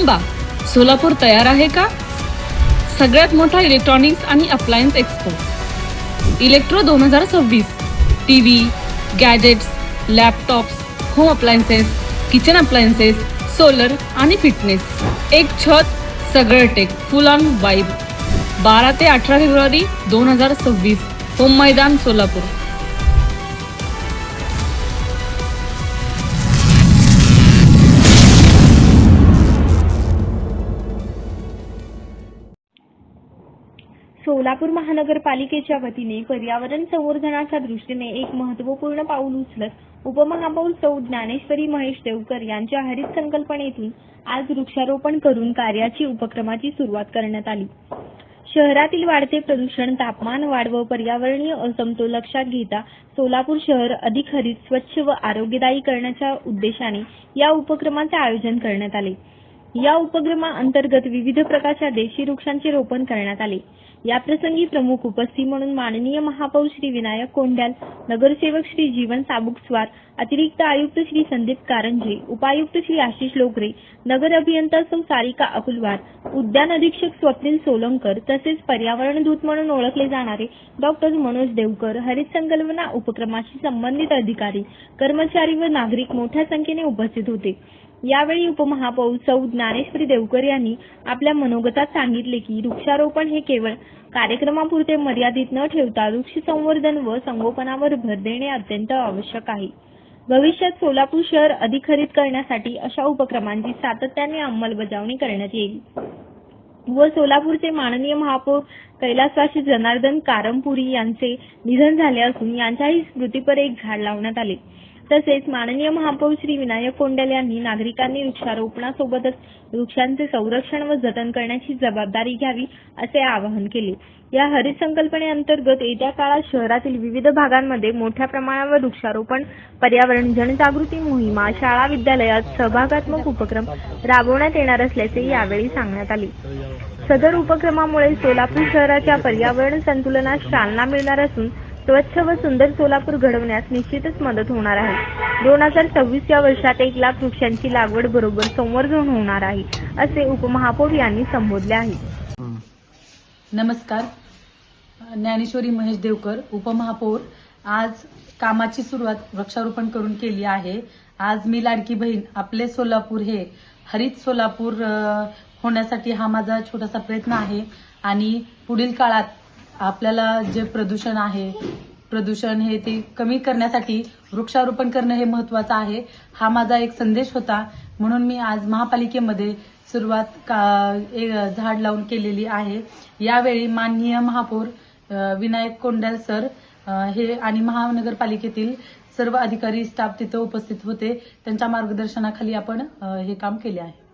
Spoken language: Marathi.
थांबा, सोलापूर तयार आहे का? सगळ्यात मोठा इलेक्ट्रॉनिक्स आणि appliance expo electro 2026. TV, gadgets, laptops, home appliances, kitchen appliances, solar आणि फिटनेस. एक छत, सगळं टेक, फुल ऑन वाइब. 12 ते 18 फेब्रुवारी 2026. होम मैदान, सोलापूर. सोलापूर महानगरपालिकेच्या वतीने पर्यावरण संवर्धनाच्या दृष्टीने एक महत्त्वपूर्ण पाऊल उचलत उपमहापौर सौ ज्ञानेश्वरी महेश देवकर यांच्या हरित संकल्पनेतून आज वृक्षारोपण करून कार्याची उपक्रमाची सुरुवात करण्यात आली. शहरातील वाढते प्रदूषण, तापमान वाढ व पर्यावरणीय असमतोल लक्षात घेता सोलापूर शहर अधिक हरित, स्वच्छ व आरोग्यदायी करण्याच्या उद्देशाने या उपक्रमाचे आयोजन करण्यात आले. या उपक्रमाअंतर्गत विविध प्रकारच्या देशी वृक्षांचे रोपण करण्यात आले. याप्रसंगी प्रमुख उपस्थित म्हणून माननीय महापौर श्री विनायक कोंड्याल, नगरसेवक श्री जीवन साबुकस्वार, अतिरिक्त आयुक्त श्री संदीप कारंजे, उपायुक्त श्री आशिष लोकरे, नगर अभियंता सौ सारिका अकुलवार, उद्यान अधीक्षक स्वप्नील सोलंकर तसेच पर्यावरण दूत म्हणून ओळखले जाणारे डॉक्टर मनोज देवकर, हरित संकल्पना उपक्रमाशी संबंधित अधिकारी, कर्मचारी व नागरिक मोठ्या संख्येने उपस्थित होते. यावेळी उपमहापौर सौ ज्ञानेश्वरी देवकर यांनी आपल्या मनोगतात सांगितले की वृक्षारोपण हे केवळ कार्यक्रमापुरते मर्यादित न ठेवता वृक्ष संवर्धन व संगोपनावर भर देणे अत्यंत आवश्यक आहे. भविष्यात सोलापूर शहर अधिक हरित करण्यासाठी अशा उपक्रमांची सातत्याने अंमलबजावणी करण्यात येईल व सोलापूरचे माननीय महापौर कैलासवासी जनार्दन कारंपुरी यांचे निधन झाले असून यांच्याही स्मृतीपर एक झाड लावण्यात आले. तसेच माननीय महापौर श्री विनायक कोंड्याल यांनी नागरिकांनी वृक्षारोपणासोबतच वृक्षांचे संरक्षण व जतन करण्याची जबाबदारी घ्यावी असे आवाहन केले. या हरित संकल्पनेअंतर्गत येत्या काळात शहरातील विविध भागांमध्ये मोठ्या प्रमाणावर वृक्षारोपण, पर्यावरण जनजागृती मोहिमा, शाळा विद्यालयात सहभागात्मक उपक्रम राबवण्यात येणार असल्याचे यावेळी सांगण्यात आले. सदर उपक्रमामुळे सोलापूर शहराच्या पर्यावरण संतुलनास चालना मिळणार असून स्वच्छ व सुंदर सोलापूर घडवण्यास निश्चितच मदत होणार आहे. 2026 या वर्षात 1 लाख वृक्षांची लागवड बरोबर संवर्धन होणार आहे असे उपमहापौर यांनी संबोधले आहे. नमस्कार, ज्ञानेश्वरी महेश देवकर, उपमहापौर. आज कामाची सुरुवात वृक्षारोपण करून केली आहे. आज मी लाडकी बहीण आपले सोलापूर हे हरित सोलापूर होण्यासाठी हा माझा छोटासा प्रयत्न आहे आणि पुढील काळात आपल्याला जे प्रदूषण हे ते कमी करण्यासाठी वृक्षारोपण करणं हे महत्वाचं आहे. हा माझा एक संदेश होता म्हणून मी आज महापालिकेमध्ये सुरुवात झाड लावून केलेली आहे. यावेळी माननीय महापौर विनायक कोंड्याल सर हे आणि महानगरपालिकेतील सर्व अधिकारी स्टाफ तिथे उपस्थित होते. त्यांच्या मार्गदर्शनाखाली आपण हे काम केले आहे.